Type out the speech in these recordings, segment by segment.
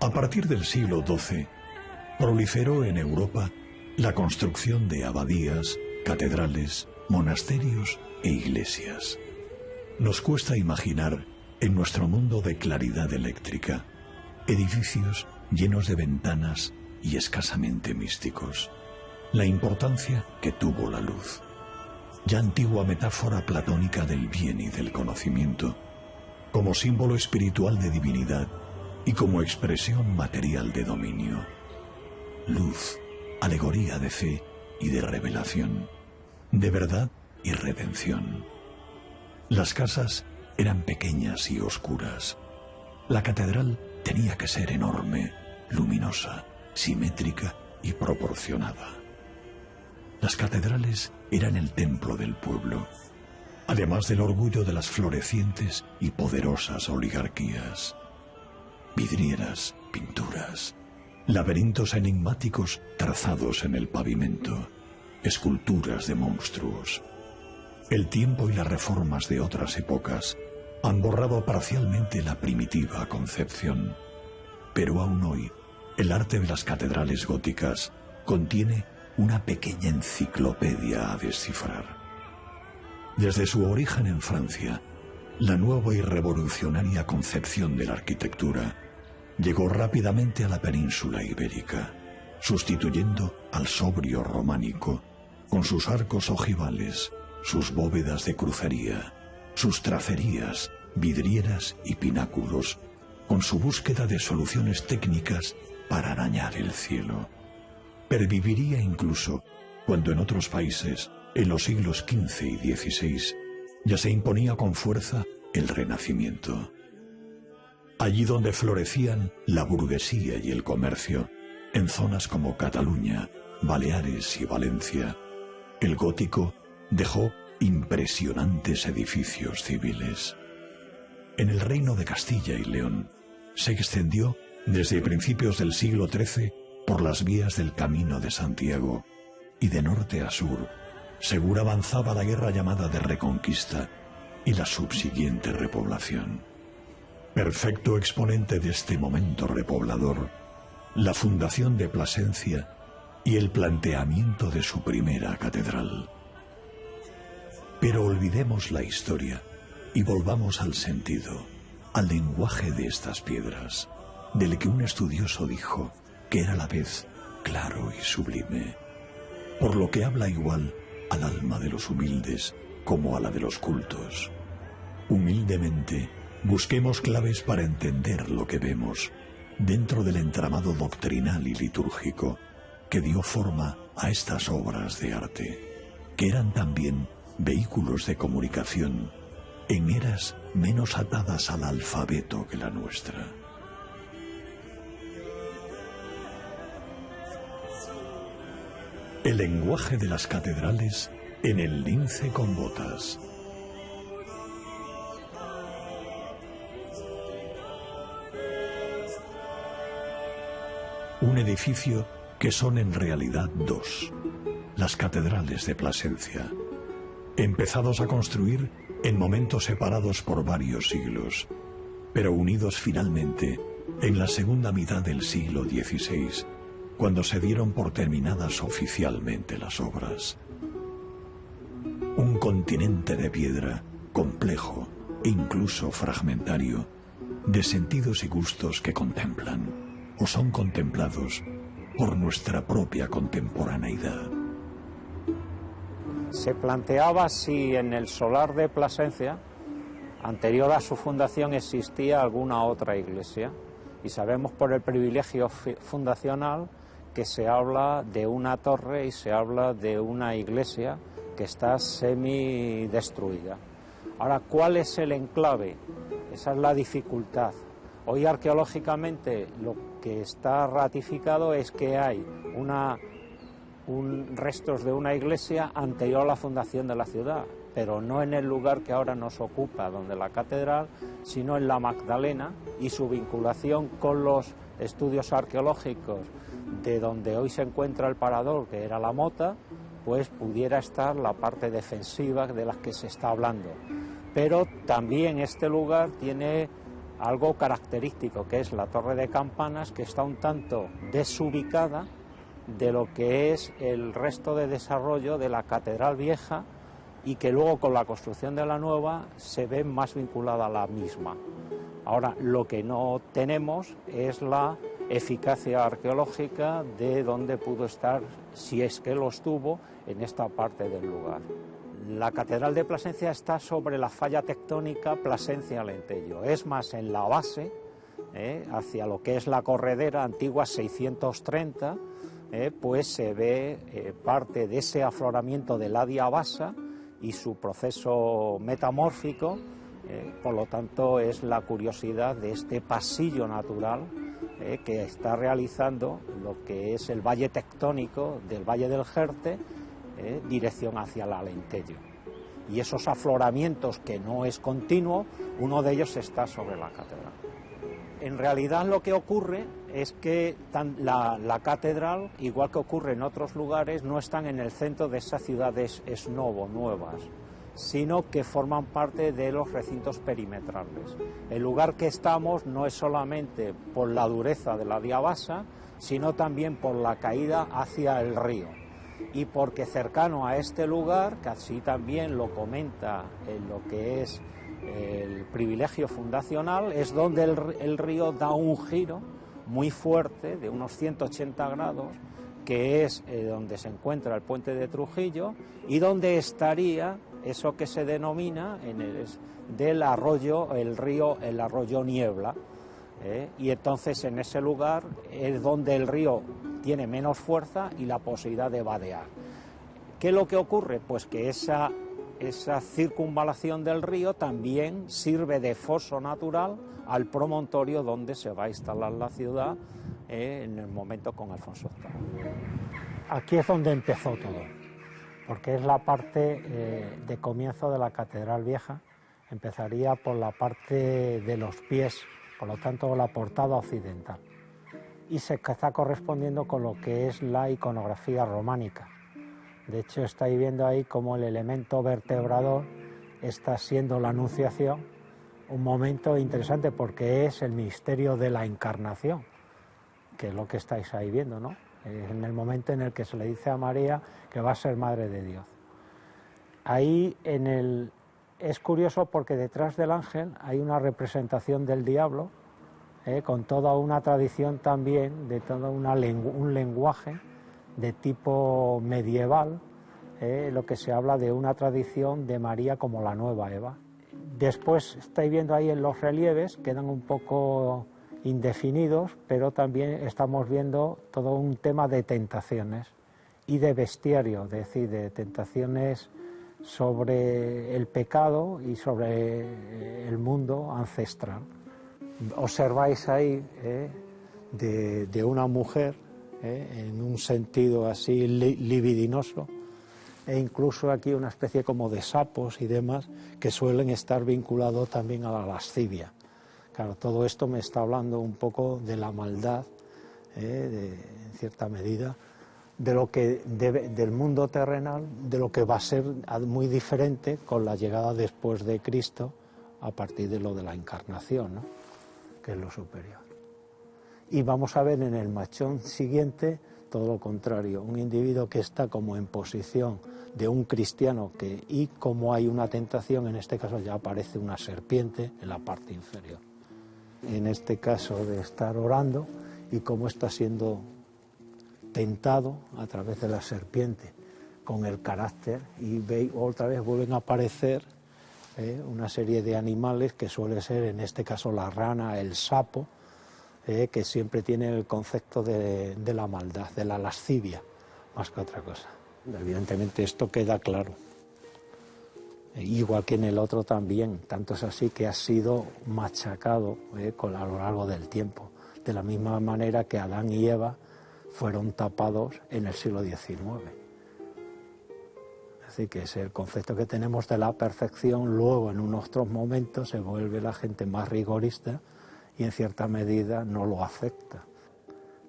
A partir del siglo XII, proliferó en Europa la construcción de abadías, catedrales, monasterios e iglesias. Nos cuesta imaginar, en nuestro mundo de claridad eléctrica, edificios llenos de ventanas y escasamente místicos, la importancia que tuvo la luz, ya antigua metáfora platónica del bien y del conocimiento, como símbolo espiritual de divinidad y como expresión material de dominio. Luz, alegoría de fe y de revelación, de verdad y redención. Las casas eran pequeñas y oscuras. La catedral tenía que ser enorme, luminosa, simétrica y proporcionada. Las catedrales eran el templo del pueblo, además del orgullo de las florecientes y poderosas oligarquías. Vidrieras, pinturas, laberintos enigmáticos trazados en el pavimento, esculturas de monstruos. El tiempo y las reformas de otras épocas han borrado parcialmente la primitiva concepción, pero aún hoy el arte de las catedrales góticas contiene una pequeña enciclopedia a descifrar. Desde su origen en Francia, la nueva y revolucionaria concepción de la arquitectura llegó rápidamente a la península ibérica, sustituyendo al sobrio románico, con sus arcos ojivales, sus bóvedas de crucería, sus tracerías, vidrieras y pináculos, con su búsqueda de soluciones técnicas para arañar el cielo. Perviviría incluso cuando en otros países, en los siglos XV y XVI, ya se imponía con fuerza el Renacimiento. Allí donde florecían la burguesía y el comercio, en zonas como Cataluña, Baleares y Valencia, el gótico dejó impresionantes edificios civiles. En el reino de Castilla y León se extendió desde principios del siglo XIII por las vías del Camino de Santiago, y de norte a sur, según avanzaba la guerra llamada de Reconquista y la subsiguiente repoblación. Perfecto exponente de este momento repoblador, la fundación de Plasencia y el planteamiento de su primera catedral. Pero olvidemos la historia y volvamos al sentido, al lenguaje de estas piedras, del que un estudioso dijo que era a la vez claro y sublime, por lo que habla igual al alma de los humildes como a la de los cultos. Humildemente, busquemos claves para entender lo que vemos dentro del entramado doctrinal y litúrgico que dio forma a estas obras de arte, que eran también vehículos de comunicación en eras menos atadas al alfabeto que la nuestra. El lenguaje de las catedrales en el lince con botas. Un edificio que son en realidad dos, las catedrales de Plasencia, empezados a construir en momentos separados por varios siglos, pero unidos finalmente en la segunda mitad del siglo XVI, cuando se dieron por terminadas oficialmente las obras. Un continente de piedra, complejo e incluso fragmentario, de sentidos y gustos que contemplan, o son contemplados, por nuestra propia contemporaneidad. Se planteaba si en el solar de Plasencia, anterior a su fundación, existía alguna otra iglesia, y sabemos por el privilegio fundacional que se habla de una torre y se habla de una iglesia que está semidestruida. Ahora, ¿cuál es el enclave? Esa es la dificultad. Hoy arqueológicamente lo que está ratificado es que hay restos de una iglesia anterior a la fundación de la ciudad, pero no en el lugar que ahora nos ocupa, donde la catedral, sino en la Magdalena, y su vinculación con los estudios arqueológicos de donde hoy se encuentra el parador, que era la Mota, pues pudiera estar la parte defensiva de la que se está hablando. Pero también este lugar tiene algo característico, que es la torre de campanas, que está un tanto desubicada de lo que es el resto de desarrollo de la catedral vieja, y que luego con la construcción de la nueva se ve más vinculada a la misma. Ahora, lo que no tenemos es la eficacia arqueológica de dónde pudo estar, si es que lo estuvo, en esta parte del lugar. La catedral de Plasencia está sobre la falla tectónica Plasencia-Alentejo, es más, en la base, hacia lo que es la corredera antigua 630, pues se ve parte de ese afloramiento de la diabasa y su proceso metamórfico. Por lo tanto, es la curiosidad de este pasillo natural que está realizando lo que es el valle tectónico del Valle del Jerte, dirección hacia el Alentejo. Y esos afloramientos, que no es continuo, uno de ellos está sobre la catedral. En realidad lo que ocurre es que la catedral, igual que ocurre en otros lugares, no están en el centro de esas ciudades esnovo, nuevas, sino que forman parte de los recintos perimetrales. El lugar que estamos no es solamente por la dureza de la diabasa, sino también por la caída hacia el río, y porque cercano a este lugar, que así también lo comenta en lo que es el privilegio fundacional, es donde el río da un giro muy fuerte de unos 180 grados, que es donde se encuentra el puente de Trujillo, y donde estaría eso que se denomina del arroyo, el arroyo Niebla, y entonces en ese lugar es donde el río tiene menos fuerza y la posibilidad de vadear. ¿Qué es lo que ocurre? Pues que esa circunvalación del río también sirve de foso natural al promontorio donde se va a instalar la ciudad en el momento con Alfonso VIII. Aquí es donde empezó todo, porque es la parte de comienzo de la Catedral Vieja. Empezaría por la parte de los pies, por lo tanto la portada occidental, y se está correspondiendo con lo que es la iconografía románica. De hecho, estáis viendo ahí como el elemento vertebrador está siendo la Anunciación, un momento interesante porque es el misterio de la Encarnación, que es lo que estáis ahí viendo, ¿no? Es en el momento en el que se le dice a María que va a ser Madre de Dios. Ahí es curioso porque detrás del ángel hay una representación del diablo, con toda una tradición también, de todo un lenguaje de tipo medieval, lo que se habla de una tradición de María como la nueva Eva. Después estáis viendo ahí en los relieves, quedan un poco indefinidos, pero también estamos viendo todo un tema de tentaciones y de bestiario, es decir, de tentaciones sobre el pecado y sobre el mundo ancestral. Observáis ahí de una mujer en un sentido así libidinoso, e incluso aquí una especie como de sapos y demás que suelen estar vinculados también a la lascivia. Claro, todo esto me está hablando un poco de la maldad, en cierta medida, de lo que del mundo terrenal, de lo que va a ser muy diferente con la llegada después de Cristo, a partir de lo de la encarnación, ¿no? Que es lo superior. Y vamos a ver en el machón siguiente todo lo contrario, un individuo que está como en posición de un cristiano, y como hay una tentación, en este caso ya aparece una serpiente en la parte inferior. En este caso de estar orando y cómo está siendo tentado a través de la serpiente con el carácter, y veis otra vez vuelven a aparecer una serie de animales que suele ser en este caso la rana, el sapo, que siempre tienen el concepto de la maldad, de la lascivia, más que otra cosa. Evidentemente esto queda claro, igual que en el otro también, tanto es así que ha sido machacado a lo largo del tiempo, de la misma manera que Adán y Eva fueron tapados en el siglo XIX. Así que es el concepto que tenemos de la perfección, luego en unos otros momentos se vuelve la gente más rigorista y en cierta medida no lo acepta.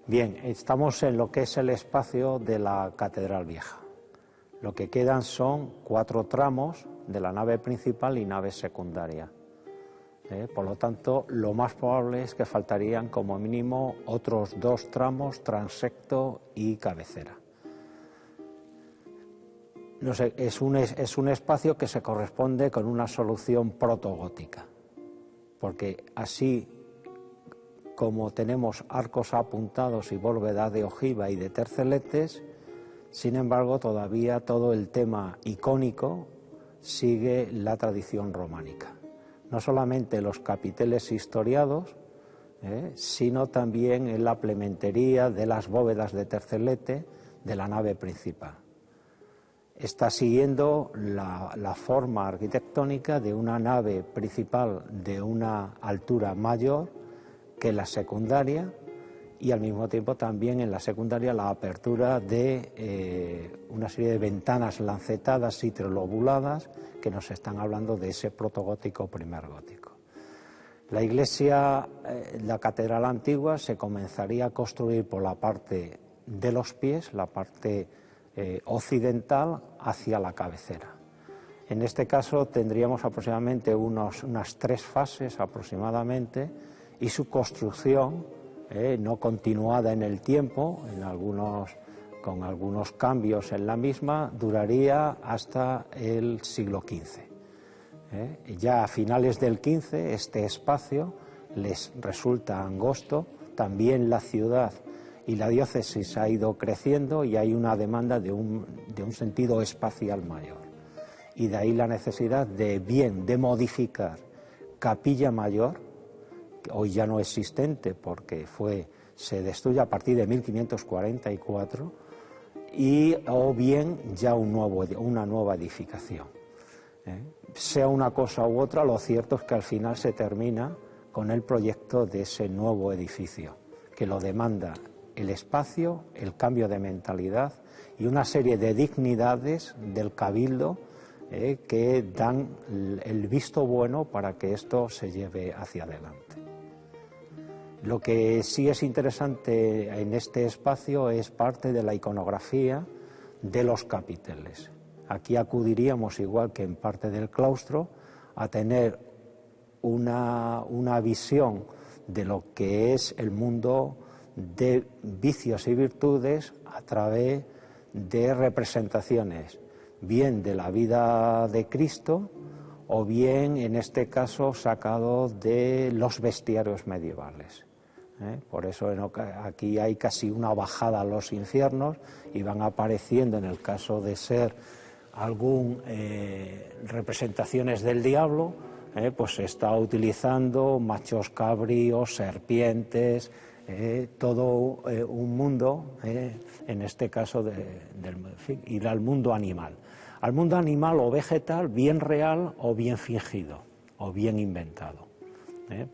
Bien, estamos en lo que es el espacio de la Catedral Vieja. Lo que quedan son 4 tramos de la nave principal y nave secundaria. Por lo tanto, lo más probable es que faltarían como mínimo otros 2 tramos, transepto y cabecera. No sé, es un espacio que se corresponde con una solución protogótica, porque así como tenemos arcos apuntados y bóveda de ojiva y de terceletes, sin embargo todavía todo el tema icónico sigue la tradición románica. No solamente los capiteles historiados, sino también en la plementería de las bóvedas de tercelete de la nave principal. Está siguiendo la forma arquitectónica de una nave principal de una altura mayor que la secundaria, y al mismo tiempo también en la secundaria la apertura de una serie de ventanas lancetadas y trilobuladas que nos están hablando de ese protogótico primer gótico. La iglesia, la catedral antigua, se comenzaría a construir por la parte de los pies, la parte occidental, hacia la cabecera. En este caso tendríamos aproximadamente unas 3 fases aproximadamente, y su construcción, no continuada en el tiempo, con algunos cambios en la misma, duraría hasta el siglo XV. Ya a finales del XV este espacio les resulta angosto, también la ciudad y la diócesis ha ido creciendo y hay una demanda de un sentido espacial mayor. Y de ahí la necesidad de modificar Capilla Mayor, hoy ya no existente porque se destruye a partir de 1544, o bien ya una nueva edificación. Sea una cosa u otra, lo cierto es que al final se termina con el proyecto de ese nuevo edificio, que lo demanda el espacio, el cambio de mentalidad y una serie de dignidades del cabildo que dan el visto bueno para que esto se lleve hacia adelante. Lo que sí es interesante en este espacio es parte de la iconografía de los capiteles. Aquí acudiríamos, igual que en parte del claustro, a tener una visión de lo que es el mundo de vicios y virtudes a través de representaciones, bien de la vida de Cristo o bien, en este caso, sacado de los bestiarios medievales. Por eso aquí hay casi una bajada a los infiernos y van apareciendo, en el caso de ser representaciones del diablo, pues se está utilizando machos cabríos, serpientes, todo un mundo, en este caso ir al mundo animal. Al mundo animal o vegetal, bien real o bien fingido, o bien inventado.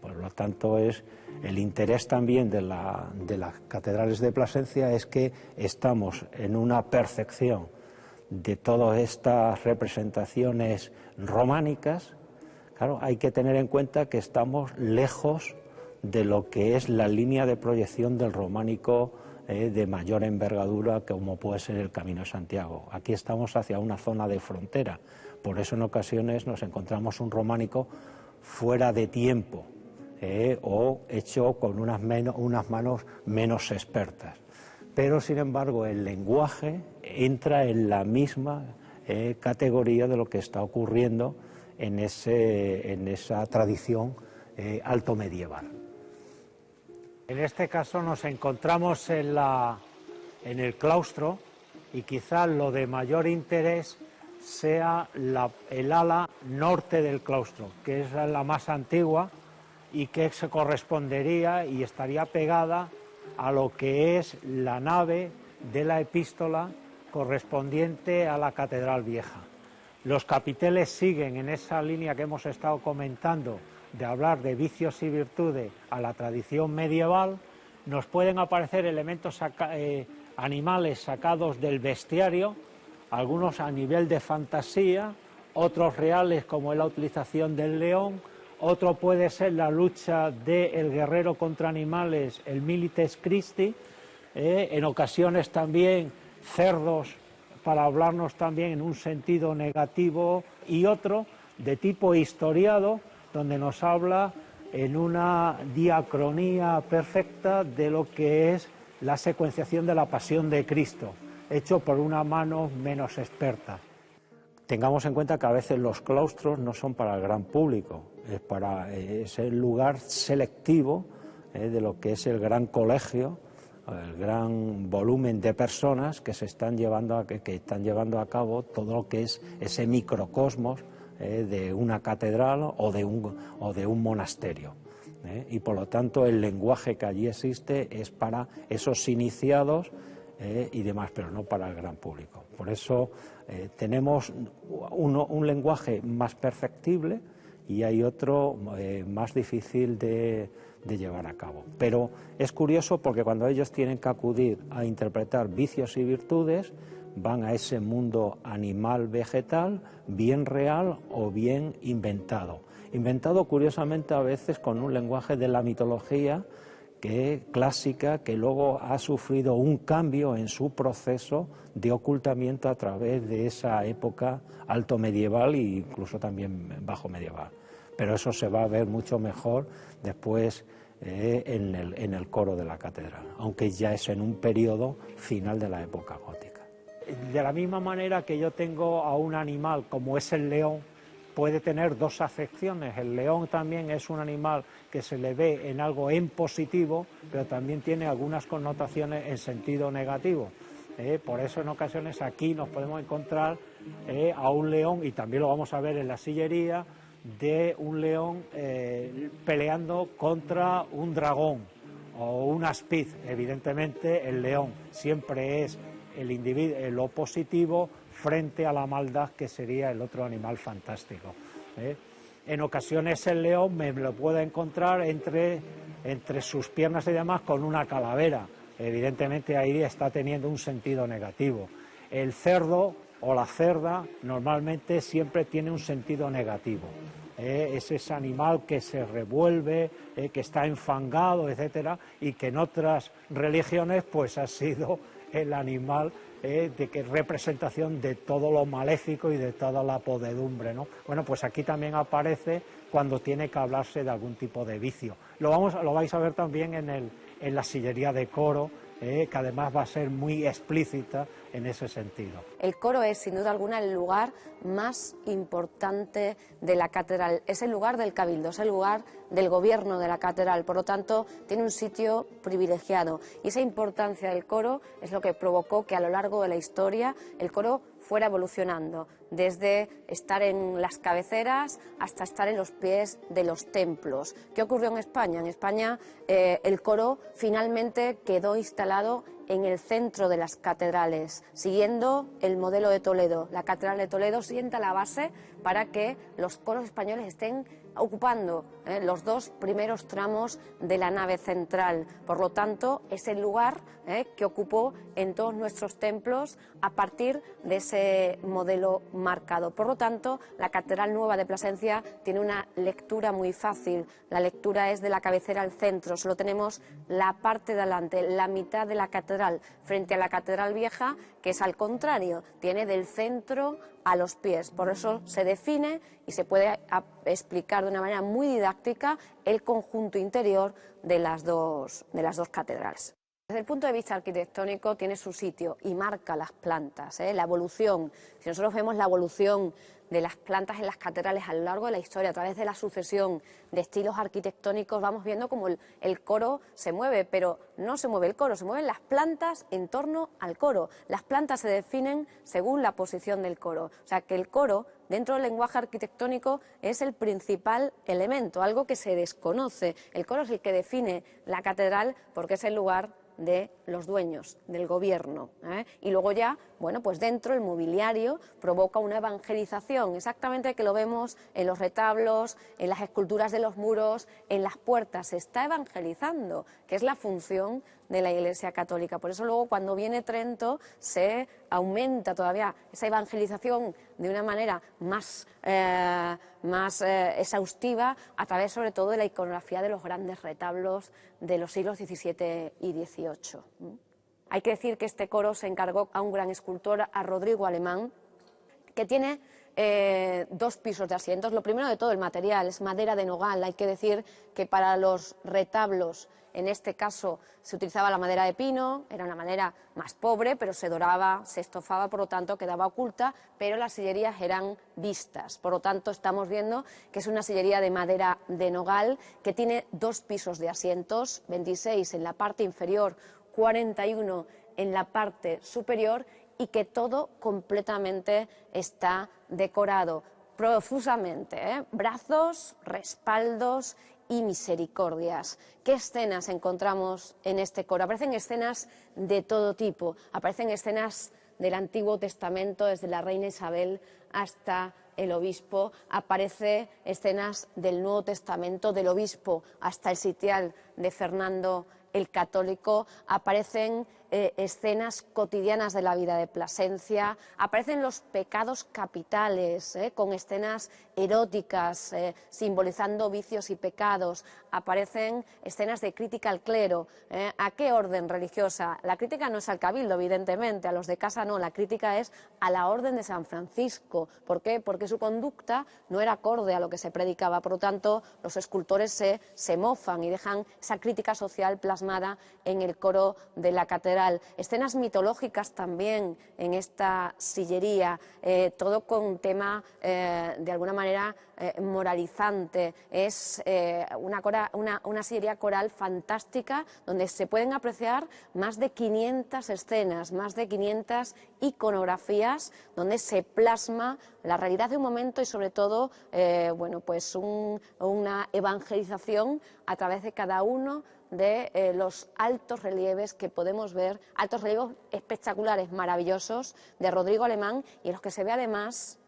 Por lo tanto, el interés también de las catedrales de Plasencia es que estamos en una percepción de todas estas representaciones románicas. Claro, hay que tener en cuenta que estamos lejos de lo que es la línea de proyección del románico de mayor envergadura, como puede ser el Camino de Santiago. Aquí estamos hacia una zona de frontera, por eso en ocasiones nos encontramos un románico fuera de tiempo, o hecho con unas manos menos expertas. Pero, sin embargo, el lenguaje entra en la misma categoría de lo que está ocurriendo en esa tradición alto medieval. En este caso nos encontramos en el claustro, y quizá lo de mayor interés sea el ala norte del claustro, que es la más antigua y que se correspondería y estaría pegada a lo que es la nave de la epístola correspondiente a la Catedral Vieja. Los capiteles siguen en esa línea que hemos estado comentando, de hablar de vicios y virtudes a la tradición medieval. Nos pueden aparecer elementos animales sacados del bestiario, algunos a nivel de fantasía, otros reales, como es la utilización del león, otro puede ser la lucha del guerrero contra animales, el Milites Christi, en ocasiones también cerdos, para hablarnos también en un sentido negativo, y otro de tipo historiado, donde nos habla en una diacronía perfecta de lo que es la secuenciación de la pasión de Cristo, hecho por una mano menos experta. Tengamos en cuenta que a veces los claustros no son para el gran público, es el lugar selectivo de lo que es el gran colegio, el gran volumen de personas que están llevando a cabo todo lo que es ese microcosmos de una catedral o de un monasterio. Y por lo tanto el lenguaje que allí existe es para esos iniciados y demás, pero no para el gran público. Por eso tenemos un lenguaje más perceptible y hay otro más difícil de llevar a cabo. Pero es curioso porque cuando ellos tienen que acudir a interpretar vicios y virtudes, van a ese mundo animal vegetal, bien real o bien inventado. Inventado curiosamente a veces con un lenguaje de la mitología clásica, que luego ha sufrido un cambio en su proceso de ocultamiento a través de esa época alto medieval e incluso también bajo medieval. Pero eso se va a ver mucho mejor después en el coro de la catedral, aunque ya es en un periodo final de la época gótica. De la misma manera que yo tengo a un animal como es el león, puede tener dos acepciones. El león también es un animal que se le ve en algo en positivo, pero también tiene algunas connotaciones en sentido negativo. Por eso en ocasiones aquí nos podemos encontrar a un león, y también lo vamos a ver en la sillería, de un león peleando contra un dragón o un aspiz. Evidentemente el león siempre es el individuo, lo positivo, frente a la maldad que sería el otro animal fantástico. En ocasiones el león me lo puedo encontrar entre sus piernas y demás con una calavera. Evidentemente ahí está teniendo un sentido negativo. El cerdo o la cerda normalmente siempre tiene un sentido negativo. Es ese animal que se revuelve, que está enfangado, etcétera, y que en otras religiones pues ha sido el animal de que representación de todo lo maléfico y de toda la podredumbre, ¿no? Bueno, pues aquí también aparece cuando tiene que hablarse de algún tipo de vicio. Lo vais a ver también en la sillería de coro, que además va a ser muy explícita en ese sentido. El coro es, sin duda alguna, el lugar más importante de la catedral. Es el lugar del cabildo, es el lugar del gobierno de la catedral. Por lo tanto, tiene un sitio privilegiado. Y esa importancia del coro es lo que provocó que a lo largo de la historia el coro fuera evolucionando, desde estar en las cabeceras hasta estar en los pies de los templos. ¿Qué ocurrió en España? En España el coro finalmente quedó instalado en el centro de las catedrales, siguiendo el modelo de Toledo. La Catedral de Toledo sienta la base para que los coros españoles estén ocupando los dos primeros tramos de la nave central. Por lo tanto, es el lugar que ocupó en todos nuestros templos a partir de ese modelo marcado. Por lo tanto, la Catedral Nueva de Plasencia tiene una lectura muy fácil. La lectura es de la cabecera al centro. Solo tenemos la parte de adelante, la mitad de la catedral, frente a la Catedral Vieja, que es al contrario, tiene del centro a los pies. Por eso se define y se puede explicar de una manera muy didáctica el conjunto interior de las dos catedrales. Desde el punto de vista arquitectónico tiene su sitio y marca las plantas, la evolución. Si nosotros vemos la evolución de las plantas en las catedrales a lo largo de la historia, a través de la sucesión de estilos arquitectónicos, vamos viendo cómo el coro se mueve, pero no se mueve el coro, se mueven las plantas en torno al coro. Las plantas se definen según la posición del coro. O sea que el coro, dentro del lenguaje arquitectónico, es el principal elemento, algo que se desconoce. El coro es el que define la catedral porque es el lugar de los dueños, del gobierno. Y luego ya, bueno, pues dentro el mobiliario provoca una evangelización, exactamente que lo vemos en los retablos, en las esculturas de los muros, en las puertas. Se está evangelizando, que es la función de la Iglesia Católica. Por eso luego cuando viene Trento se aumenta todavía esa evangelización de una manera más exhaustiva a través sobre todo de la iconografía de los grandes retablos de los siglos XVII y XVIII. Hay que decir que este coro se encargó a un gran escultor, a Rodrigo Alemán, que tiene 2 pisos de asientos. Lo primero de todo, el material es madera de nogal. Hay que decir que para los retablos, en este caso, se utilizaba la madera de pino, era una madera más pobre, pero se doraba, se estofaba, por lo tanto quedaba oculta, pero las sillerías eran vistas. Por lo tanto, estamos viendo que es una sillería de madera de nogal que tiene 2 pisos de asientos, 26 en la parte inferior, 41 en la parte superior, y que todo completamente está decorado profusamente, brazos, respaldos y misericordias. ¿Qué escenas encontramos en este coro? Aparecen escenas de todo tipo, aparecen escenas del Antiguo Testamento, desde la reina Isabel hasta el obispo, aparece escenas del Nuevo Testamento, del obispo hasta el sitial de Fernando el Católico, aparecen escenas cotidianas de la vida de Plasencia, aparecen los pecados capitales, con escenas eróticas, simbolizando vicios y pecados, aparecen escenas de crítica al clero. ¿A qué orden religiosa? La crítica no es al cabildo, evidentemente, a los de casa no, la crítica es a la orden de San Francisco. ¿Por qué? Porque su conducta no era acorde a lo que se predicaba, por lo tanto, los escultores se mofan y dejan esa crítica social plasmada en el coro de la catedral. Escenas mitológicas también en esta sillería, todo con un tema de alguna manera moralizante. Es una sillería coral fantástica donde se pueden apreciar más de 500 escenas, más de 500 iconografías donde se plasma la realidad de un momento y sobre todo bueno, pues una evangelización a través de cada uno de los altos relieves que podemos ver, altos relieves espectaculares, maravillosos, de Rodrigo Alemán, y en los que se ve además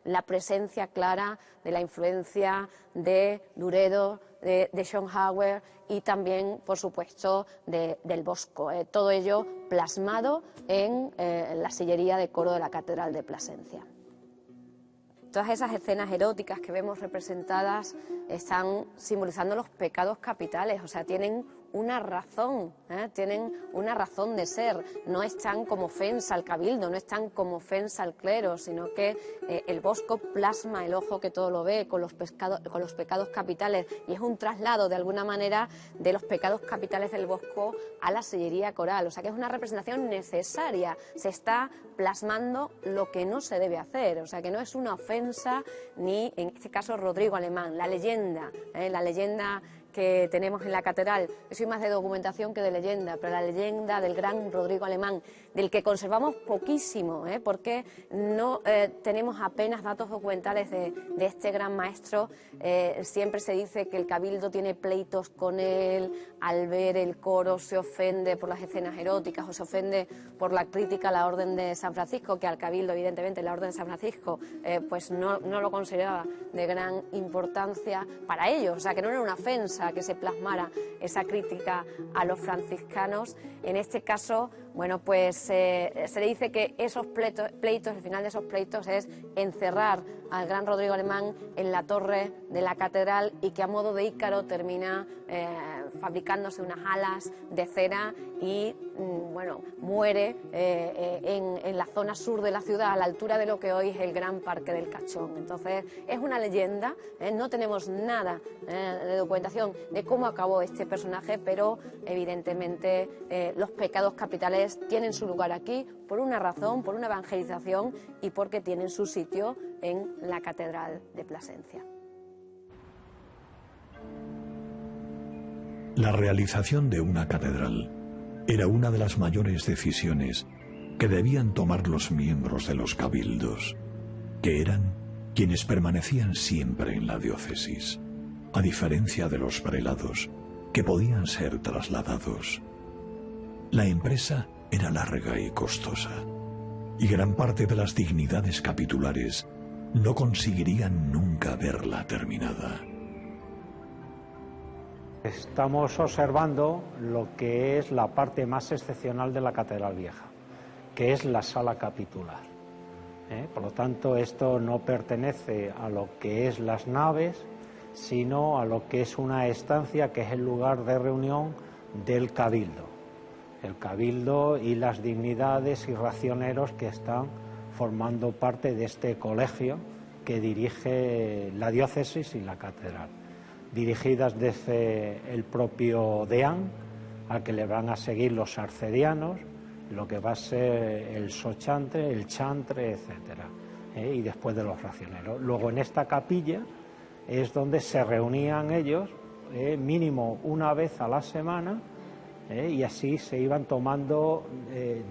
la presencia clara de la influencia de Duredo, de Schönhauer y también, por supuesto, del Bosco. Todo ello plasmado en la sillería de coro de la Catedral de Plasencia. Todas esas escenas eróticas que vemos representadas están simbolizando los pecados capitales, o sea, tienen una razón de ser, no están como ofensa al cabildo, no están como ofensa al clero, sino que el Bosco plasma el ojo que todo lo ve con los pecados capitales, y es un traslado de alguna manera de los pecados capitales del Bosco a la sillería coral, o sea que es una representación necesaria, se está plasmando lo que no se debe hacer, o sea que no es una ofensa, ni en este caso Rodrigo Alemán, la leyenda que tenemos en la catedral. Yo soy más de documentación que de leyenda, pero la leyenda del gran Rodrigo Alemán, del que conservamos poquísimo, porque no tenemos apenas datos documentales de este gran maestro. Siempre se dice que el cabildo tiene pleitos con él, al ver el coro se ofende por las escenas eróticas o se ofende por la crítica a la orden de San Francisco, que al cabildo evidentemente la orden de San Francisco pues no lo consideraba de gran importancia para ellos, o sea que no era una ofensa que se plasmara esa crítica a los franciscanos. En este caso, bueno, pues se le dice que esos pleitos, el final de esos pleitos es encerrar al gran Rodrigo Alemán en la torre de la catedral y que a modo de Ícaro termina fabricándose unas alas de cera y bueno, muere en la zona sur de la ciudad, a la altura de lo que hoy es el Gran Parque del Cachón. Entonces es una leyenda, no tenemos nada de documentación de cómo acabó este personaje, pero evidentemente los pecados capitales tienen su lugar aquí por una razón, por una evangelización y porque tienen su sitio en la Catedral de Plasencia. La realización de una catedral era una de las mayores decisiones que debían tomar los miembros de los cabildos, que eran quienes permanecían siempre en la diócesis, a diferencia de los prelados, que podían ser trasladados. La empresa era larga y costosa, y gran parte de las dignidades capitulares no conseguirían nunca verla terminada. Estamos observando lo que es la parte más excepcional de la Catedral Vieja, que es la sala capitular. Por lo tanto, esto no pertenece a lo que es las naves, sino a lo que es una estancia que es el lugar de reunión del cabildo. El cabildo y las dignidades y racioneros que están formando parte de este colegio que dirige la diócesis y la catedral, dirigidas desde el propio deán, al que le van a seguir los arcedianos, lo que va a ser el sochantre, el chantre, etcétera, y después de los racioneros. Luego en esta capilla es donde se reunían ellos mínimo una vez a la semana, y así se iban tomando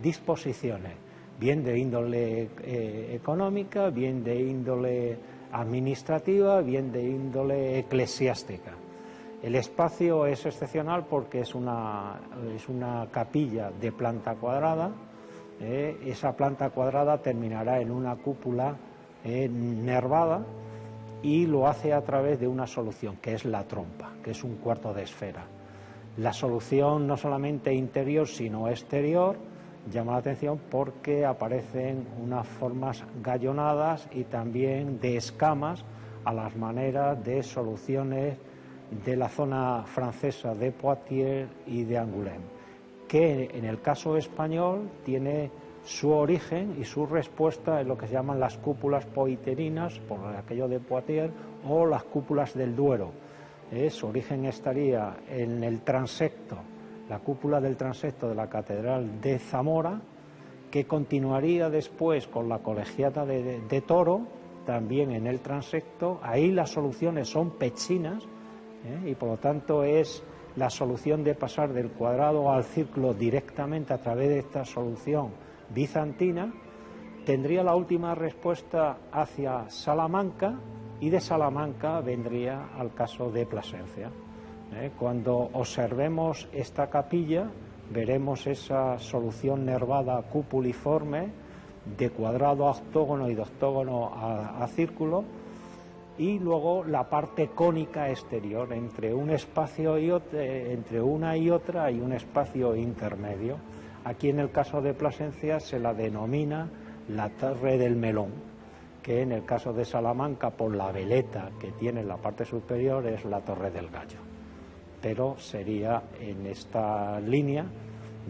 disposiciones, bien de índole económica, bien de índole administrativa, bien de índole eclesiástica. El espacio es excepcional porque es una capilla de planta cuadrada. Esa planta cuadrada terminará en una cúpula nervada, y lo hace a través de una solución que es la trompa, que es un cuarto de esfera. La solución no solamente interior sino exterior llama la atención porque aparecen unas formas gallonadas y también de escamas a las maneras de soluciones de la zona francesa de Poitiers y de Angoulême, que en el caso español tiene su origen y su respuesta en lo que se llaman las cúpulas poiterinas, por aquello de Poitiers, o las cúpulas del Duero. Su origen estaría en el transepto, la cúpula del transepto de la Catedral de Zamora, que continuaría después con la colegiata de Toro, también en el transepto. Ahí las soluciones son pechinas, y por lo tanto es la solución de pasar del cuadrado al círculo directamente a través de esta solución bizantina. Tendría la última respuesta hacia Salamanca, y de Salamanca vendría al caso de Plasencia. Cuando observemos esta capilla veremos esa solución nervada cupuliforme de cuadrado a octógono y de octógono a círculo, y luego la parte cónica exterior. Entre un espacio y otro, entre una y otra hay un espacio intermedio. Aquí en el caso de Plasencia se la denomina la Torre del Melón, que en el caso de Salamanca, por la veleta que tiene en la parte superior, es la Torre del Gallo. Pero sería en esta línea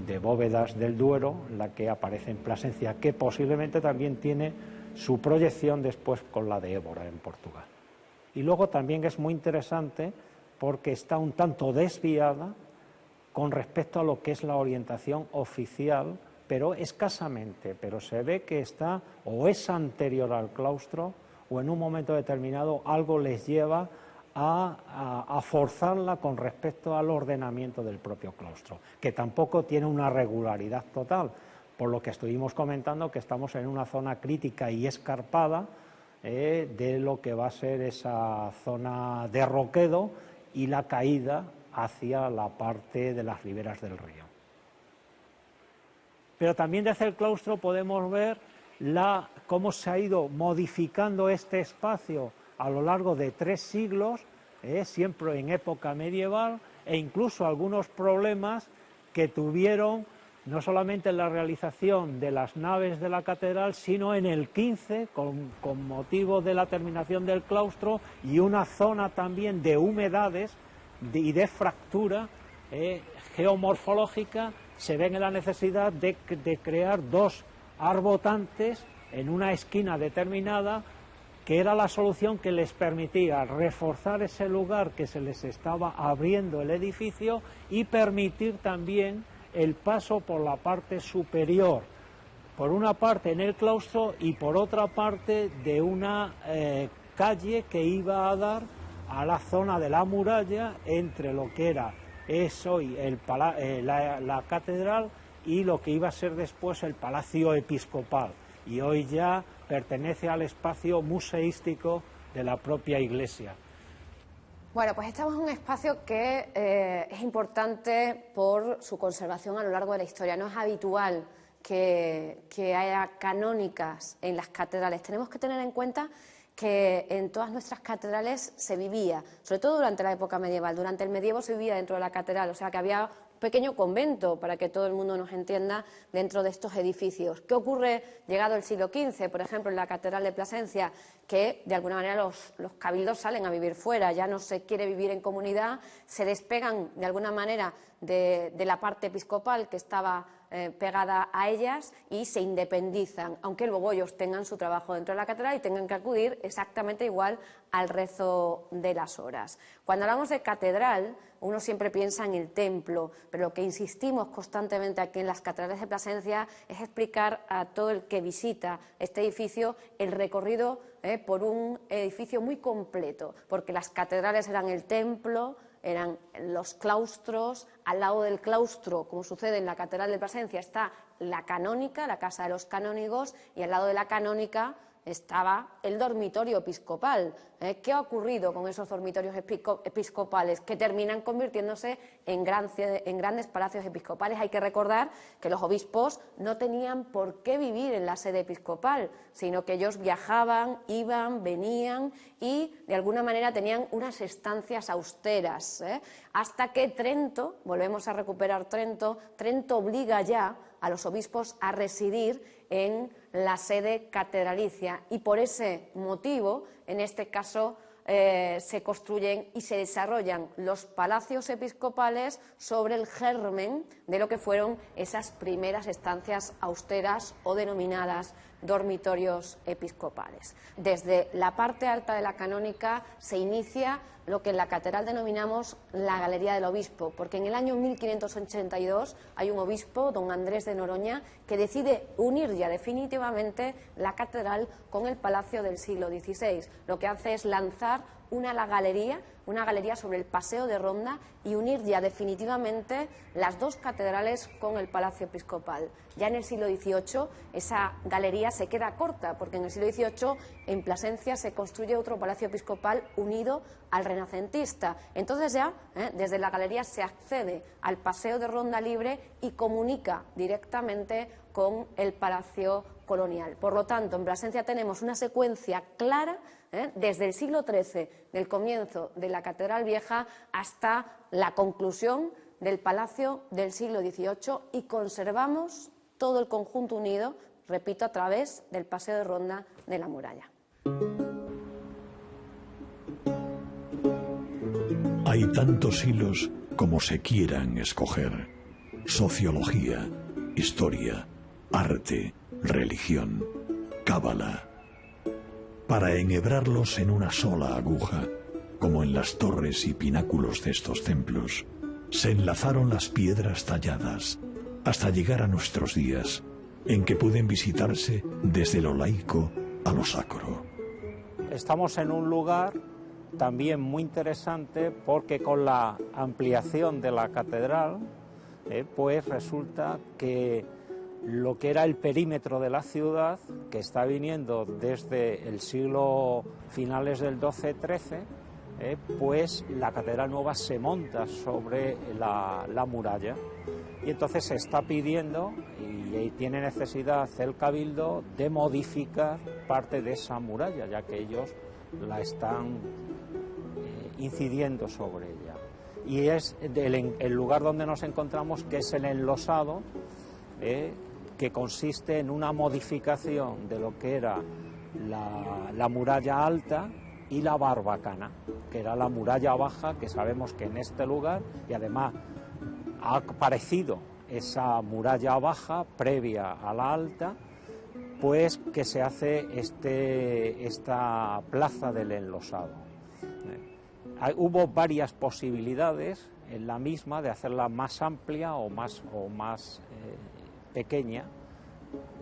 de bóvedas del Duero la que aparece en Plasencia, que posiblemente también tiene su proyección después con la de Évora en Portugal. Y luego también es muy interesante porque está un tanto desviada con respecto a lo que es la orientación oficial, pero escasamente, pero se ve que está o es anterior al claustro, o en un momento determinado algo les lleva a forzarla con respecto al ordenamiento del propio claustro, que tampoco tiene una regularidad total, por lo que estuvimos comentando que estamos en una zona crítica y escarpada de lo que va a ser esa zona de roquedo y la caída hacia la parte de las riberas del río. Pero también desde el claustro podemos ver cómo se ha ido modificando este espacio a lo largo de 3 siglos, siempre en época medieval, e incluso algunos problemas que tuvieron no solamente en la realización de las naves de la catedral, sino en el 15, con motivo de la terminación del claustro, y una zona también de humedades y de fractura geomorfológica. Se ven en la necesidad de crear 2 arbotantes en una esquina determinada, que era la solución que les permitía reforzar ese lugar que se les estaba abriendo el edificio y permitir también el paso por la parte superior, por una parte en el claustro y por otra parte de una calle que iba a dar a la zona de la muralla entre lo que es hoy la catedral y lo que iba a ser después el palacio episcopal, y hoy ya pertenece al espacio museístico de la propia iglesia. Bueno, pues estamos en un espacio que es importante por su conservación a lo largo de la historia. No es habitual que haya canónicas en las catedrales. Tenemos que tener en cuenta que en todas nuestras catedrales se vivía, sobre todo durante la época medieval. Durante el medievo se vivía dentro de la catedral, o sea que había un pequeño convento, para que todo el mundo nos entienda, dentro de estos edificios. ¿Qué ocurre llegado el siglo XV, por ejemplo, en la catedral de Plasencia? Que de alguna manera los cabildos salen a vivir fuera, ya no se quiere vivir en comunidad, se despegan de alguna manera de la parte episcopal que estaba pegada a ellas y se independizan, aunque luego ellos tengan su trabajo dentro de la catedral y tengan que acudir exactamente igual al rezo de las horas. Cuando hablamos de catedral, uno siempre piensa en el templo, pero lo que insistimos constantemente aquí en las catedrales de Plasencia es explicar a todo el que visita este edificio el recorrido por un edificio muy completo, porque las catedrales eran el templo, eran los claustros, al lado del claustro, como sucede en la Catedral de Plasencia, está la canónica, la casa de los canónigos, y al lado de la canónica estaba el dormitorio episcopal. ¿Qué ha ocurrido con esos dormitorios episcopales? Que terminan convirtiéndose en grandes palacios episcopales. Hay que recordar que los obispos no tenían por qué vivir en la sede episcopal, sino que ellos viajaban, iban, venían y de alguna manera tenían unas estancias austeras, hasta que Trento, volvemos a recuperar Trento obliga ya a los obispos a residir en la sede catedralicia y por ese motivo, en este caso, se construyen y se desarrollan los palacios episcopales sobre el germen de lo que fueron esas primeras estancias austeras o denominadas dormitorios episcopales. Desde la parte alta de la canónica se inicia lo que en la catedral denominamos la Galería del Obispo, porque en el año 1582 hay un obispo, don Andrés de Noroña, que decide unir ya definitivamente la catedral con el palacio del siglo XVI. Lo que hace es lanzar una galería sobre el Paseo de Ronda y unir ya definitivamente las dos catedrales con el Palacio Episcopal. Ya en el siglo XVIII esa galería se queda corta, porque en el siglo XVIII en Plasencia se construye otro Palacio Episcopal unido al renacentista. Entonces ya desde la galería se accede al Paseo de Ronda libre y comunica directamente con el Palacio Colonial. Por lo tanto, en Plasencia tenemos una secuencia clara desde el siglo XIII, del comienzo de la Catedral Vieja hasta la conclusión del Palacio del siglo XVIII y conservamos todo el conjunto unido, repito, a través del Paseo de Ronda de la muralla. Hay tantos hilos como se quieran escoger. Sociología, historia, arte, religión, cábala. Para enhebrarlos en una sola aguja, como en las torres y pináculos de estos templos, se enlazaron las piedras talladas hasta llegar a nuestros días, en que pueden visitarse desde lo laico a lo sacro. Estamos en un lugar también muy interesante porque con la ampliación de la catedral, pues resulta que lo que era el perímetro de la ciudad, que está viniendo desde el siglo finales del XII-XIII, pues la catedral nueva se monta sobre la muralla y entonces se está pidiendo y tiene necesidad el Cabildo de modificar parte de esa muralla, ya que ellos la están incidiendo sobre ella. Y es el lugar donde nos encontramos, que es el enlosado, que consiste en una modificación de lo que era la muralla alta y la barbacana, que era la muralla baja, que sabemos que en este lugar, y además ha aparecido esa muralla baja previa a la alta, pues que se hace esta plaza del enlosado. Hubo varias posibilidades en la misma de hacerla más amplia o más pequeña.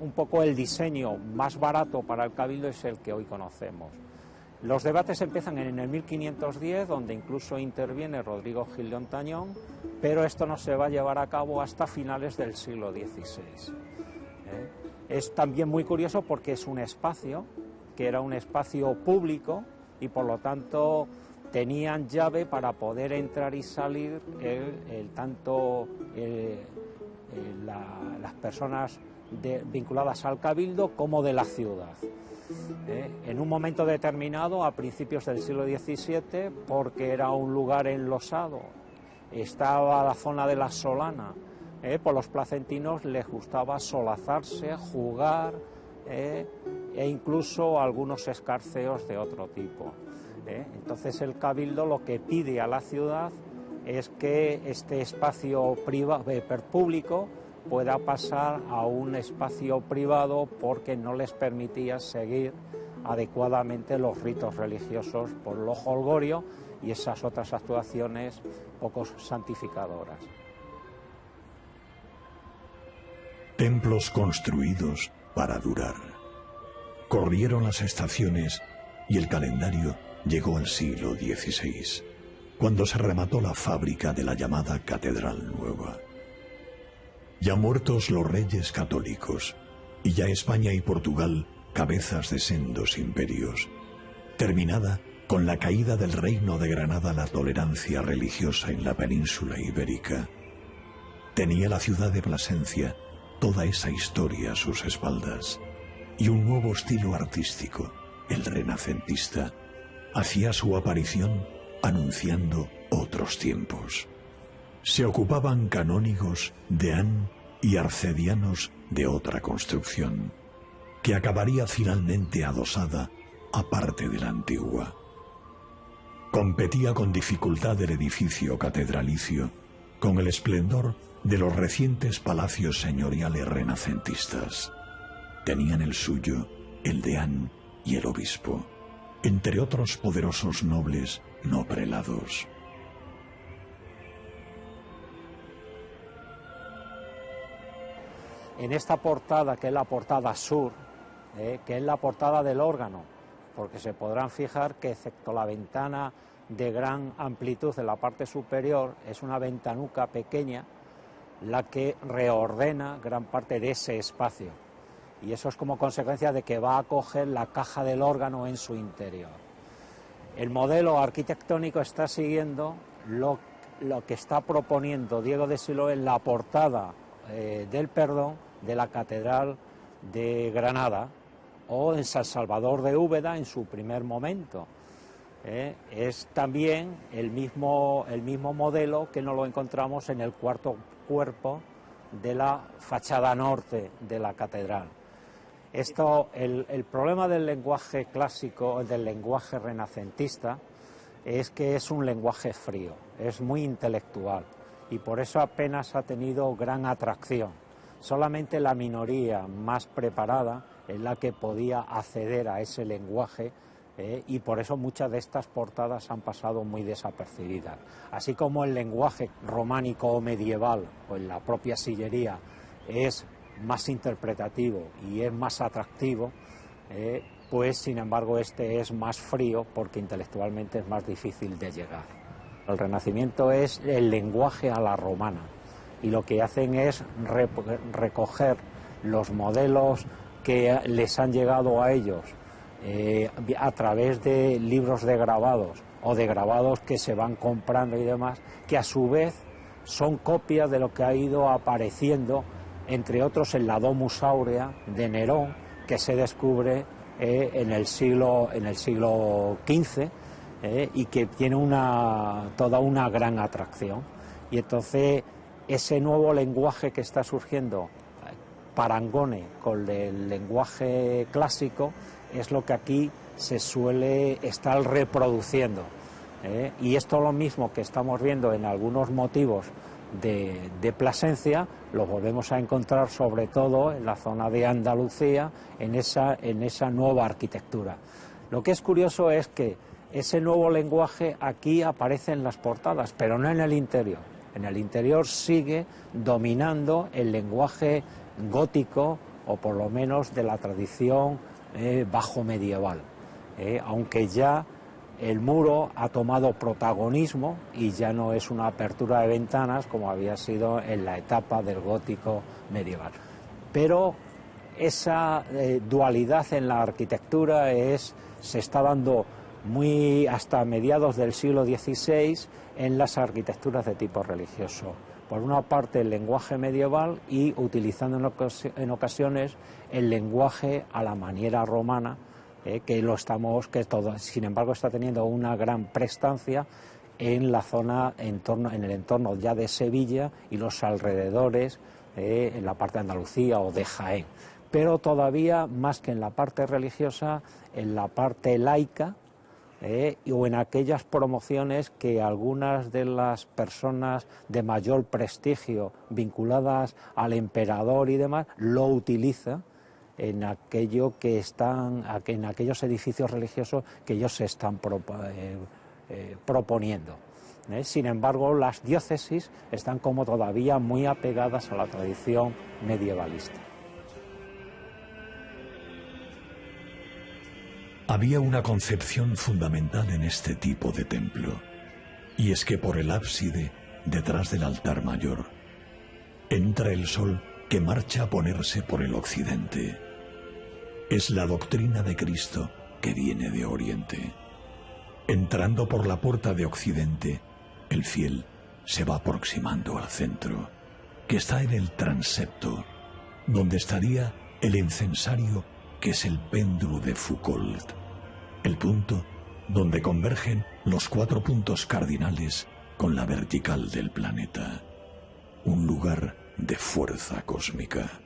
Un poco el diseño más barato para el Cabildo es el que hoy conocemos. Los debates empiezan en el 1510, donde incluso interviene Rodrigo Gil de Ontañón, pero esto no se va a llevar a cabo hasta finales del siglo XVI. Es también muy curioso porque es un espacio que era un espacio público y por lo tanto tenían llave para poder entrar y salir las personas vinculadas al Cabildo como de la ciudad. En un momento determinado, a principios del siglo XVII, porque era un lugar enlosado, estaba la zona de la Solana, por los placentinos les gustaba solazarse, jugar e incluso algunos escarceos de otro tipo. Entonces el Cabildo lo que pide a la ciudad es que este espacio público pueda pasar a un espacio privado porque no les permitía seguir adecuadamente los ritos religiosos por lo jolgorio y esas otras actuaciones poco santificadoras. Templos construidos para durar. Corrieron las estaciones y el calendario llegó al siglo XVI, cuando se remató la fábrica de la llamada Catedral Nueva. Ya muertos los reyes católicos, y ya España y Portugal cabezas de sendos imperios, terminada con la caída del Reino de Granada la tolerancia religiosa en la península ibérica, tenía la ciudad de Plasencia toda esa historia a sus espaldas, y un nuevo estilo artístico, el renacentista, hacía su aparición anunciando otros tiempos. Se ocupaban canónigos, deán y arcedianos de otra construcción, que acabaría finalmente adosada aparte de la antigua. Competía con dificultad el edificio catedralicio con el esplendor de los recientes palacios señoriales renacentistas. Tenían el suyo el deán y el obispo, entre otros poderosos nobles no prelados. En esta portada, que es la portada sur, que es la portada del órgano, porque se podrán fijar que excepto la ventana de gran amplitud en la parte superior, es una ventanuca pequeña la que reordena gran parte de ese espacio, y eso es como consecuencia de que va a acoger la caja del órgano en su interior. El modelo arquitectónico está siguiendo lo que está proponiendo Diego de Siloé en la portada del Perdón de la Catedral de Granada, o en San Salvador de Úbeda en su primer momento. Es también el mismo modelo que nos lo encontramos en el cuarto cuerpo de la fachada norte de la catedral. El problema del lenguaje clásico, del lenguaje renacentista, es que es un lenguaje frío, es muy intelectual, y por eso apenas ha tenido gran atracción. Solamente la minoría más preparada es la que podía acceder a ese lenguaje, y por eso muchas de estas portadas han pasado muy desapercibidas. Así como el lenguaje románico o medieval, o en la propia sillería, es más interpretativo y es más atractivo, pues sin embargo este es más frío porque intelectualmente es más difícil de llegar. El Renacimiento es el lenguaje a la romana, y lo que hacen es recoger los modelos que les han llegado a ellos a través de libros de grabados o de grabados que se van comprando y demás, que a su vez son copias de lo que ha ido apareciendo, entre otros en la Domus Aurea de Nerón, que se descubre en el siglo XV, y que tiene toda una gran atracción. Y entonces ese nuevo lenguaje que está surgiendo, parangone con el lenguaje clásico, es lo que aquí se suele estar reproduciendo, y esto lo mismo que estamos viendo en algunos motivos de Plasencia, lo volvemos a encontrar sobre todo en la zona de Andalucía, en esa nueva arquitectura. Lo que es curioso es que ese nuevo lenguaje aquí aparece en las portadas, pero no en el interior. En el interior sigue dominando el lenguaje gótico, o por lo menos de la tradición bajo medieval, aunque ya el muro ha tomado protagonismo y ya no es una apertura de ventanas como había sido en la etapa del gótico medieval. Pero esa dualidad en la arquitectura se está dando hasta mediados del siglo XVI en las arquitecturas de tipo religioso. Por una parte el lenguaje medieval, y utilizando en ocasiones el lenguaje a la maniera romana, sin embargo está teniendo una gran prestancia en la zona, en el entorno ya de Sevilla y los alrededores, en la parte de Andalucía o de Jaén. Pero todavía, más que en la parte religiosa, en la parte laica, o en aquellas promociones que algunas de las personas de mayor prestigio vinculadas al emperador y demás lo utilizan en aquello que están, en aquellos edificios religiosos que ellos se están proponiendo. Sin embargo, las diócesis están como todavía muy apegadas a la tradición medievalista. Había una concepción fundamental en este tipo de templo, y es que por el ábside, detrás del altar mayor, entra el sol que marcha a ponerse por el occidente. Es la doctrina de Cristo que viene de Oriente. Entrando por la puerta de Occidente, el fiel se va aproximando al centro, que está en el transepto, donde estaría el incensario, que es el péndulo de Foucault, el punto donde convergen los 4 puntos cardinales con la vertical del planeta, un lugar de fuerza cósmica.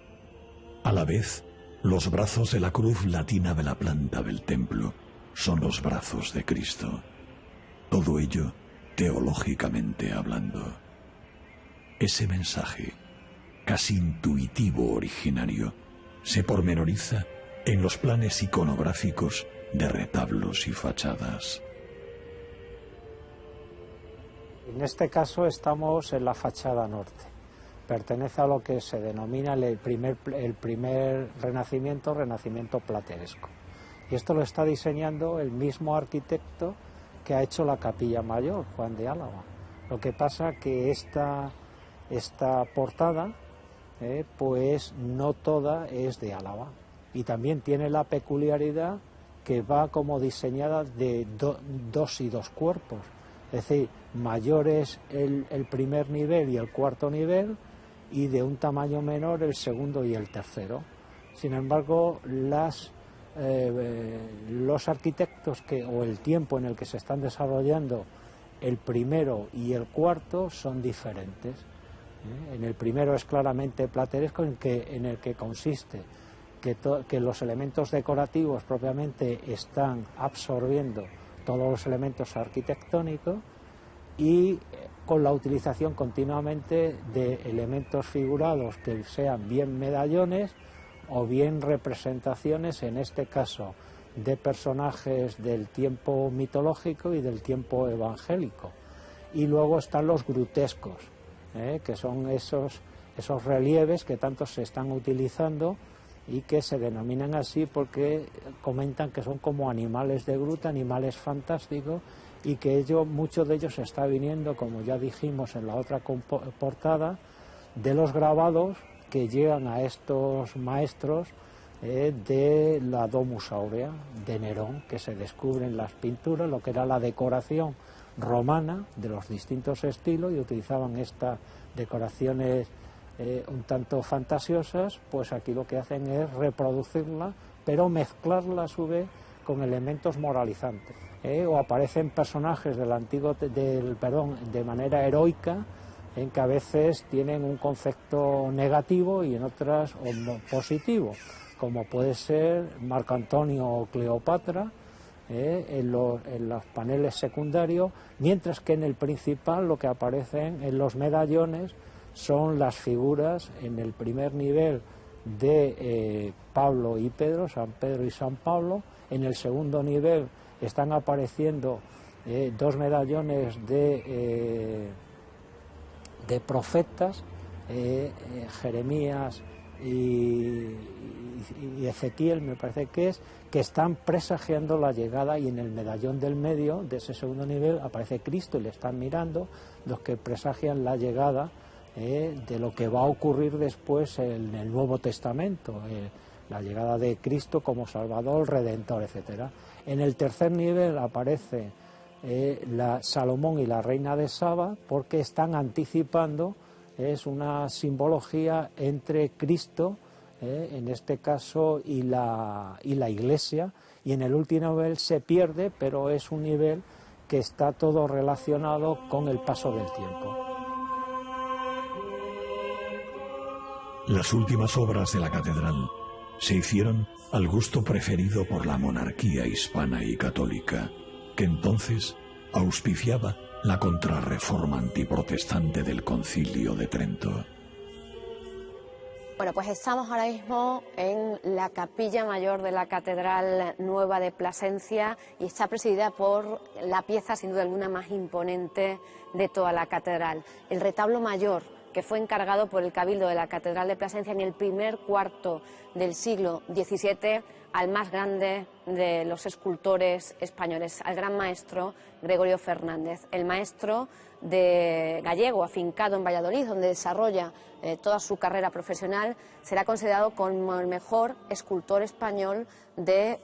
A la vez, los brazos de la cruz latina de la planta del templo son los brazos de Cristo. Todo ello teológicamente hablando. Ese mensaje, casi intuitivo originario, se pormenoriza en los planes iconográficos de retablos y fachadas. En este caso estamos en la fachada norte. Pertenece a lo que se denomina el primer renacimiento plateresco. Y esto lo está diseñando el mismo arquitecto que ha hecho la capilla mayor, Juan de Álava. Lo que pasa que esta portada, pues no toda es de Álava. Y también tiene la peculiaridad que va como diseñada de 2 y 2 cuerpos. Es decir, mayor es el primer nivel y el cuarto nivel, y de un tamaño menor el segundo y el tercero. Sin embargo, los arquitectos o el tiempo en el que se están desarrollando el primero y el cuarto son diferentes. En el primero es claramente plateresco, en el que consiste que los elementos decorativos propiamente están absorbiendo todos los elementos arquitectónicos, y con la utilización continuamente de elementos figurados que sean bien medallones o bien representaciones, en este caso de personajes del tiempo mitológico y del tiempo evangélico. Y luego están los grutescos, que son esos relieves que tanto se están utilizando y que se denominan así porque comentan que son como animales de gruta, animales fantásticos, y que mucho de ellos está viniendo, como ya dijimos en la otra portada, de los grabados que llegan a estos maestros de la Domus Aurea de Nerón, que se descubren las pinturas, lo que era la decoración romana de los distintos estilos, y utilizaban estas decoraciones un tanto fantasiosas. Pues aquí lo que hacen es reproducirla, pero mezclarla a su vez con elementos moralizantes. O aparecen personajes de manera heroica, en que a veces tienen un concepto negativo y en otras positivo, como puede ser Marco Antonio o Cleopatra, en los paneles secundarios, mientras que en el principal lo que aparecen en los medallones son las figuras en el primer nivel de Pablo y Pedro, San Pedro y San Pablo. En el segundo nivel están apareciendo 2 medallones de profetas, Jeremías y Ezequiel, me parece que están presagiando la llegada, y en el medallón del medio de ese segundo nivel aparece Cristo y le están mirando, los que presagian la llegada de lo que va a ocurrir después en el Nuevo Testamento, la llegada de Cristo como Salvador, Redentor, etc. En el tercer nivel aparece Salomón y la reina de Saba, porque están anticipando, es una simbología entre Cristo, en este caso, y la Iglesia, y en el último nivel se pierde, pero es un nivel que está todo relacionado con el paso del tiempo. Las últimas obras de la catedral se hicieron al gusto preferido por la monarquía hispana y católica, que entonces auspiciaba la contrarreforma antiprotestante del Concilio de Trento. Bueno, pues estamos ahora mismo en la capilla mayor de la Catedral Nueva de Plasencia y está presidida por la pieza sin duda alguna más imponente de toda la catedral, el retablo mayor, que fue encargado por el Cabildo de la Catedral de Plasencia en el primer cuarto del siglo XVII al más grande de los escultores españoles, al gran maestro Gregorio Fernández, el maestro gallego afincado en Valladolid, donde desarrolla toda su carrera profesional. Será considerado como el mejor escultor español de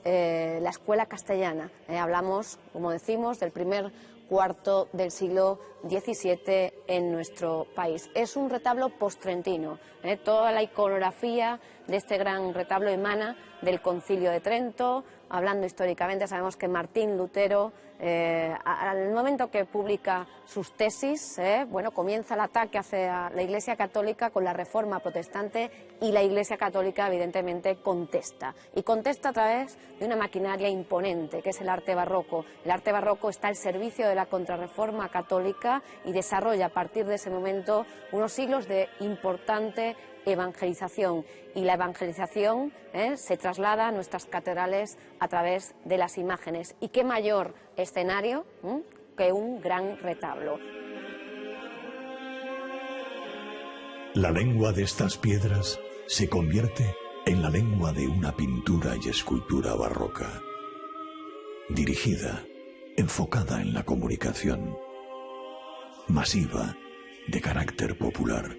la escuela castellana. Hablamos, como decimos, del primer cuarto del siglo XVII en nuestro país. Es un retablo postrentino. Toda la iconografía de este gran retablo emana del Concilio de Trento. Hablando históricamente, sabemos que Martín Lutero, al momento que publica sus tesis, comienza el ataque hacia la Iglesia Católica con la Reforma Protestante, y la Iglesia Católica evidentemente contesta. Y contesta a través de una maquinaria imponente, que es el arte barroco. El arte barroco está al servicio de la Contrarreforma Católica y desarrolla a partir de ese momento unos siglos de importante evangelización, y la evangelización se traslada a nuestras catedrales a través de las imágenes. Y qué mayor escenario que un gran retablo. La lengua de estas piedras se convierte en la lengua de una pintura y escultura barroca, dirigida, enfocada en la comunicación, masiva, de carácter popular,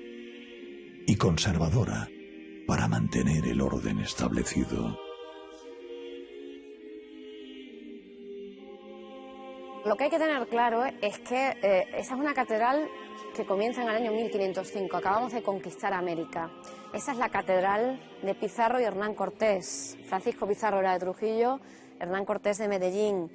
y conservadora para mantener el orden establecido. Lo que hay que tener claro es que esa es una catedral que comienza en el año 1505, acabamos de conquistar América. Esa es la catedral de Pizarro y Hernán Cortés. Francisco Pizarro era de Trujillo, Hernán Cortés de Medellín,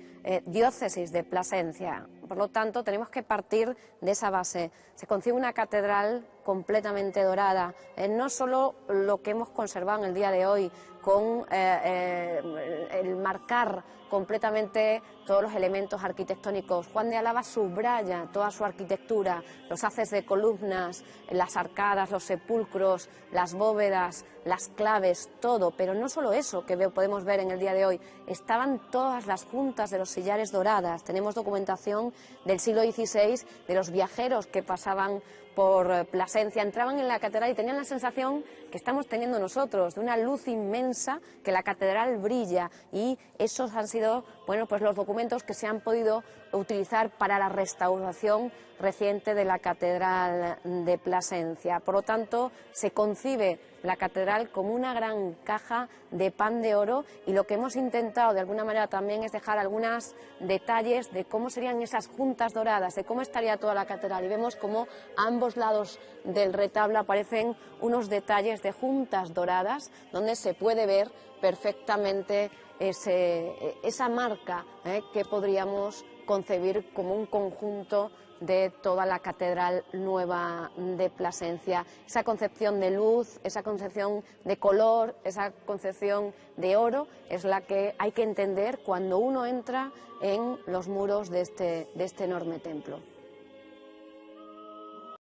diócesis de Plasencia. Por lo tanto, tenemos que partir de esa base. Se concibe una catedral completamente dorada, no solo lo que hemos conservado en el día de hoy, con el marcar completamente todos los elementos arquitectónicos. Juan de Álava subraya toda su arquitectura, los haces de columnas, las arcadas, los sepulcros, las bóvedas, las claves, todo. Pero no solo eso que podemos ver en el día de hoy, estaban todas las juntas de los sillares doradas. Tenemos documentación del siglo XVI de los viajeros que pasaban por Plasencia, entraban en la catedral y tenían la sensación que estamos teniendo nosotros, de una luz inmensa, que la catedral brilla, y esos han sido, pues los documentos que se han podido utilizar para la restauración reciente de la catedral de Plasencia. Por lo tanto, se concibe la catedral como una gran caja de pan de oro, y lo que hemos intentado de alguna manera también es dejar algunos detalles de cómo serían esas juntas doradas, de cómo estaría toda la catedral, y vemos cómo a ambos lados del retablo aparecen unos detalles de juntas doradas donde se puede ver perfectamente esa marca que podríamos concebir como un conjunto de toda la Catedral Nueva de Plasencia. Esa concepción de luz, esa concepción de color, esa concepción de oro es la que hay que entender cuando uno entra en los muros de este enorme templo.